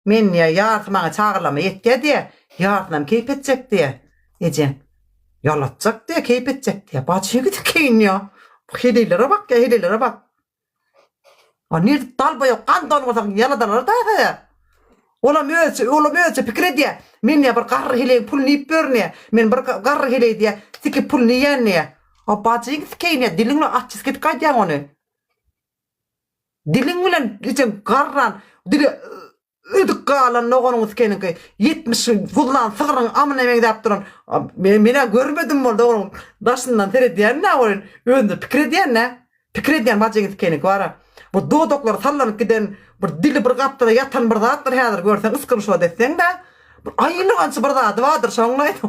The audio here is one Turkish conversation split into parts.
Men ya ýartymaňa çagyrlama etdi diye. Ýartynam keyip etjek diye. Ejem. Ýalatjak diye keyip etjek diye. Baçy gidip keyin ýa. Helelere bak ya helelere bak. Nerede dalbaya kan dolmadan ýaladalar da ya. Olam ölçe pikir edýär. Men ýa bir garry hele pul nip berne. Men bir garry hele diýe tiki pul niýenne. O baçy keýne diliňle açys git gaýdýan ony. Diliň bilen içim garran dili ödük galan nogonuňyz keniki 70 pullan sygyryň amyna emek däp duran. Mene görmedim boldy onuň daşyndan teredýän näme bolýan? Önde pikir edýän näme? Pikir edýän baçy keniki bara. Bu dodoklar sallanyp giden bir dili bir gapda yatan bir zatlar häzir görsen ıskyrşy etseň de aýylygansy bir zat wadyr şoňlaýdy.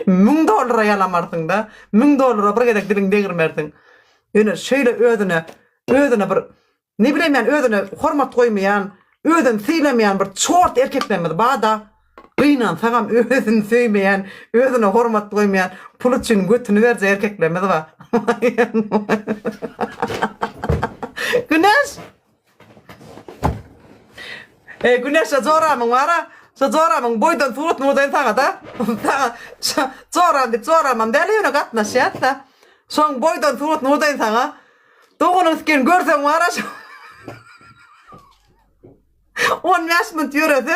$1000 ýalamarsyň da. $1000 bir gedek diliň degirmersiň. Ýöne şeýle ödüne bir ne bileyim ben ödüne hormat koymayan, ödün seylemeyen bir çort erkeklemedi. Bada gıynan sagam ödün söymeyen, ödüne hormat koymayan, pul için götünü verce erkeklemedi ba. Güneş. Güneş zoramın var ha. Zoramın boydan turut mudayn sağa da. Zoramın deli yöne katnaşyat da. Son boydan turut mudayn sağa. Doğunuz ken görsen var ha. 15 minut yürüdü.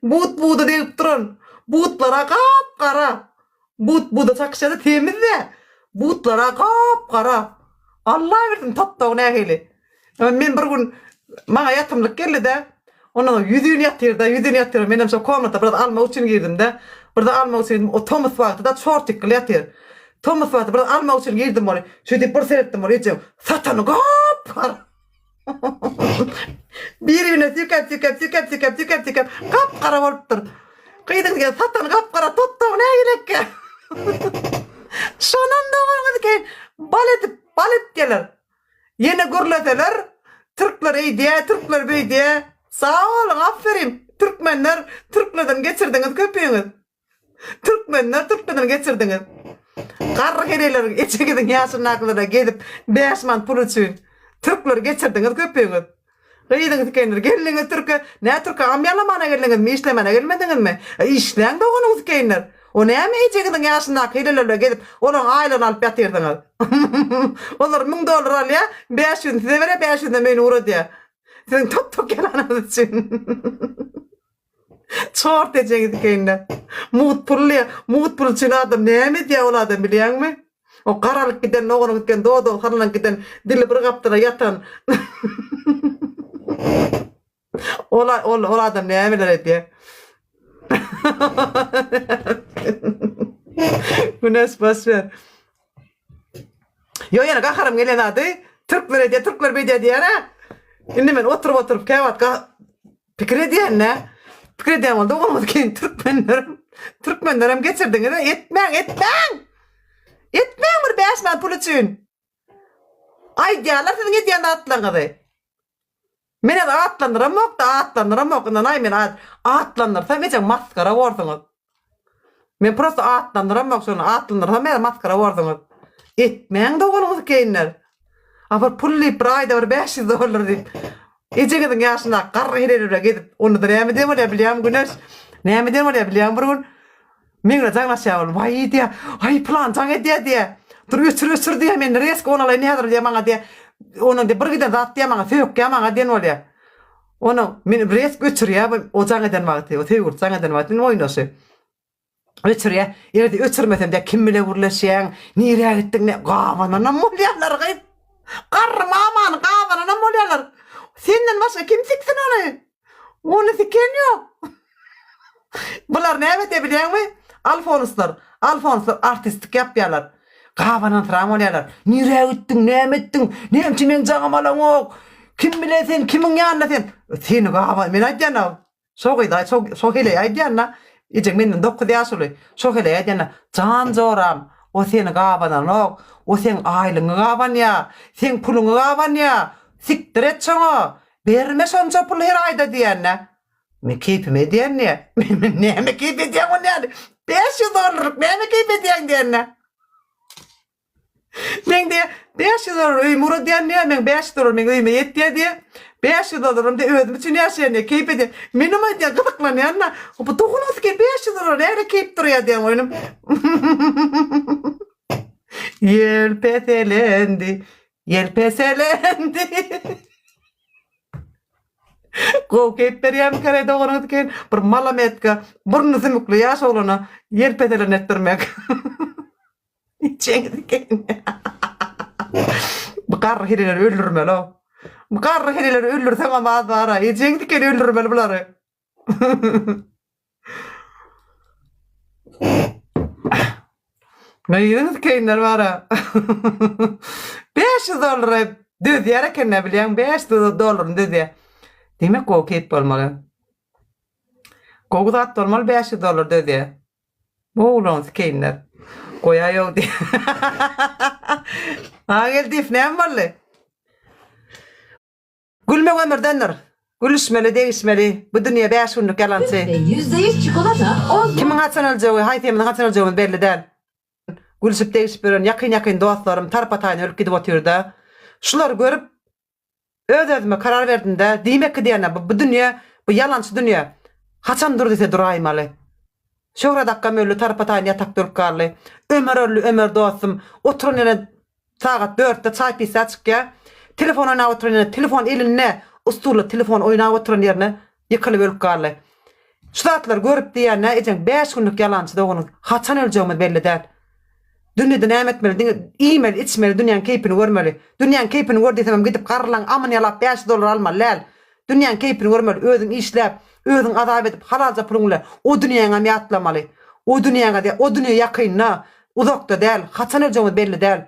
Budu deyip durun. Butlara kapkara. Buda çakışadı temiz de. Butlara kapkara. Allah versin tattağın ehili. Men bir gün bana yatımlık geldi de. Onun yüzünü yatırdı. Benim şu komnata burada alma uçun girdim de. Burada alma uçun o Thomas vakti da çortikli yatır. Thomas vakti burada alma uçun girdim oraya. Şöyle bir seyrettim oraya. Satanı kapkara. Birine tükep kapkara bolupdyr. Kıydın satan kapkara tuttuğun eýlekke. Şonan doğanız keyin balet gelir. Yine gürleteler. Türkler eydiye, Türkler beydiye. Sağ olun, aferin. Türkmenler, Türklerden geçirdiniz köpüğünüz. Türklerden geçirdiniz. Karı heleyler içegidin yaşın aklara gelip 5 man pul üçün. Türkler geçirdiniz köpüğünüz. Kıydınız kendiler, geliniz Türk'e. Ne Türk'e amyalamana geliniz mi, işlemana gelmediniz mi? İşleyen de onunuz kendiler. O ne mi içegidin yaşına heleylerle gelip onun aylığını alıp yatırdınız. Onlar $1000 al ya, 500 size vere 500 de beni uğra diye. Sizin top gelanınız için. Çort edeceğiniz kendiler. Muğut pul için adam ne mi diye ol adam biliyor musun? O karalık giden, oğlum giden, doğdu, karalık giden, dili bir kaptıra yatan. Ola adam ne emiler diye. Güneş başver. Yo yana kakarım gelen adı. Türkler beyde diye ne? Şimdi ben oturup kevat pikir ediyen ne? Pikir ediyen oldu. Olmadı ki Türkmenlerim geçirdin. Etmen. Etmen bir 5 man pul üçün. Ay diyorlar sizin ediyen de atlanır. Mene de atlanırım yok. Ay men atlanırsam ecek maskara vordunuz. Men prosto atlanırım yok. Atlanırsam ecek maskara vordunuz. Etmen de olunuz keyinler. Ama pulli bir ayda bir $500 deyip. Ecegidin yaşında karı helelere gidip. Onu da neymi demir ya biliyam Güneş. Neymi demir ya biliyam bir gün. Mengre canlaşa ol. Vay diye. Ay plan canı diye. Dur ösür diye men resk onalay nedir diye bana diye. Onun de bir giden zat diye bana föyük diye bana diyen ol ya. Onu men resk ösür ya. O canı den vakti. O teygur canı den vakti. Oynosu. Ösür ya. Yerde ösürmesem de kim bile vurlaşayan. Nereye gittin ne? Gavanan molyalar gayip. Karrım aman gavanan molyalar. Senden başka kim siksin onu? Onu siken yok. Bunlar ne evet biliyor musun? Alfonslar artistik yapıyorlar. Gavanan tramolyalar. Nereye gittin, ne ettin? Ne emçimen canımalan yok. Kim bile sen, kimin yanına sen? Seni gavan, men aydiyanam. Sok hele aydiyanam. İcek menin 9 yaşlı. Sok hele aydiyanam. Can zoram. O seni gavanan yok. O sen aylını gavan ya. Sen pulunu gavan ya. Siktir et sana. Verme sonca pul her ayda diyenle. Men keyfime diyen ne? Ne mi keyf ediyen onu yani? $500 ne mi keyf ediyen diyenle? Men de $500 öymuru diyen ne? Men $500 men öyme yet diye. 500 dolarum de özüm için yaşayan ya keyif edin. Benim aydan gıdıklanıyor na. Bu doğunuz ki 500 dolar nerede keyif duruyor diye oyunum. Yelpeselendi. Yelpeselendi. Go keyif beriyem kare doğunuz ki bir malametka burnu sümüklü yaş oluna yelpeselen ettirmek. İçen diken. Bu kar hirileri öldürmeli o. Bu kar hirileri öldürsen ama az var ha. İçen diken öldürmeli bunları. Ne yediniz keyinler var ha. 500 dolara düz yere kendine biliyen 500 doların düz yere. Demek o keyip olmalı. Kogu da at olmalı 500 dolar düz yere. Bu ulanız keyinler. Koya yok diye. Ha geldi ifneyem vallahi. Gülme ömürdendir. Gülüşmeli, değişmeli. Bu dünya 5 günlük yalansı. %100 çikolata. Kimin hatsan öleceği, haytiyemin hatsan öleceğimiz belli değil. Gülüşüp değişip böyle yakın dostlarım tarpatayını ölüp gidip oturuyor da. Şuları görüp özüme karar verdim de demek ki diyene bu dünya, bu yalancı dünya. Haçan dur dese duraymalı. Şoğra dakika öllü tarpatayını yatakta ölüp kallı. Ömer dostum. Oturun yine saat 4'te çay pisi açık ya. Telefon oynağı oturun yine. Telefon eline usturlu telefon oynağı oturun yerine yıkılıp ölüp kallı. Şu saatler görüp diyene ecen 5 günlük yalancı da onun. Haçan öleceğimiz belli değil. Dünyada ne etmeli, yemeli, içmeli, dünyanın keyfini görmeli. Dünyanın keyfini gördüysem gidip karılan aman yalap 5 dolar alma lel. Dünyanın keyfini görmeli, özün işlep, özün azap edip halalca pulunla o dünyana mı atlamalı. O dünyana değil, o dünya yakınına, uzakta değil, haçan öleceğimiz belli değil.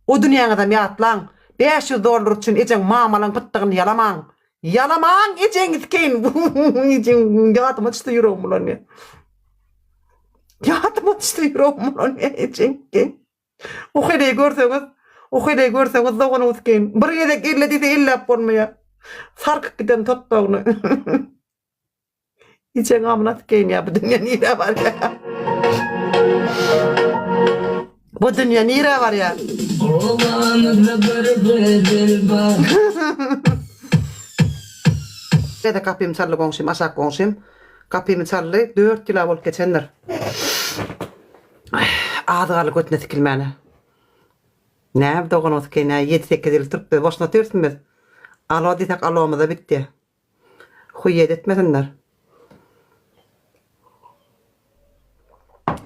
O dünyana da mı atlan, 500 dolar için ecen mamalan pıttığını yalaman. Yalaman ecen gitkeyin. Ecen yatıma çıtı yüreğim ulan ya. Yatıma çıtı yüreğim ulan ya ecen ki. O kadar görseniz doğunuz ki. Bir yedek ille dese ille yapmaya. Sarkıp giden tuttuğunu. Ecen amınat keyin ya bu dünya nire var ya. Bu dünya nire var ya. Şöyle kapıyım çallı konuşayım, aşağı konuşayım. Kapıyım çallı, 4 kilo olup geçenler. Ağzıqalı götüne tikilmeni. Ne doğunuz ki, 7-8 yıl Türk'te boşuna türsün biz. Alo desek alomuz da bitti. Huyet etmesinler.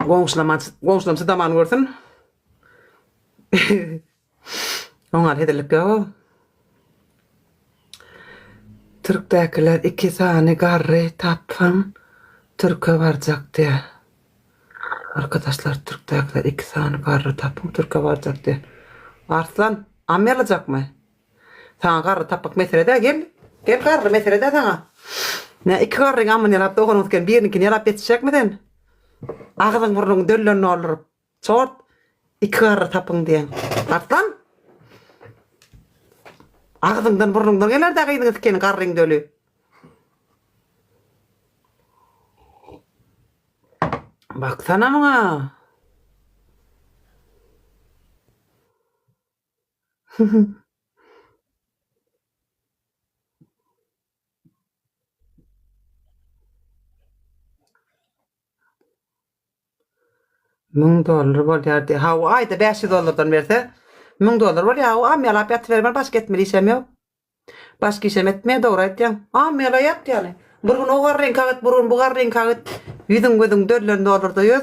Konuşlam sıdaman görsün. Onlar hedilik yok. Türk'tekiler 2 sani garri tapın Turke varacak diye. Arkadaşlar Türk'tekiler 2 sani garri tapın Turke varacak diye. Arslan amme alacak mı? Sana garri tapmak meselede gel. Gel garri meselede sana. Ne 2 garri amın yalap doğunuzken birininkini yalap yetişecek misin? Ağzın burnun döllön olur. Çort 2 garri tapın diyen. Arslan. Ağzından burnundan geler de kıydınız kendi karrin dölü. Baksana bana. $1000 var derdi. Ha o ayda 500 dolardan verse $1000 var ya o amyala yat vermem başka etmeli işem yok. Başka işem etmeye doğru etken. Amyala yat yani. Burun o garrin kağıt burun bu garrin kağıt. Yüzün gözün $4 da yüz.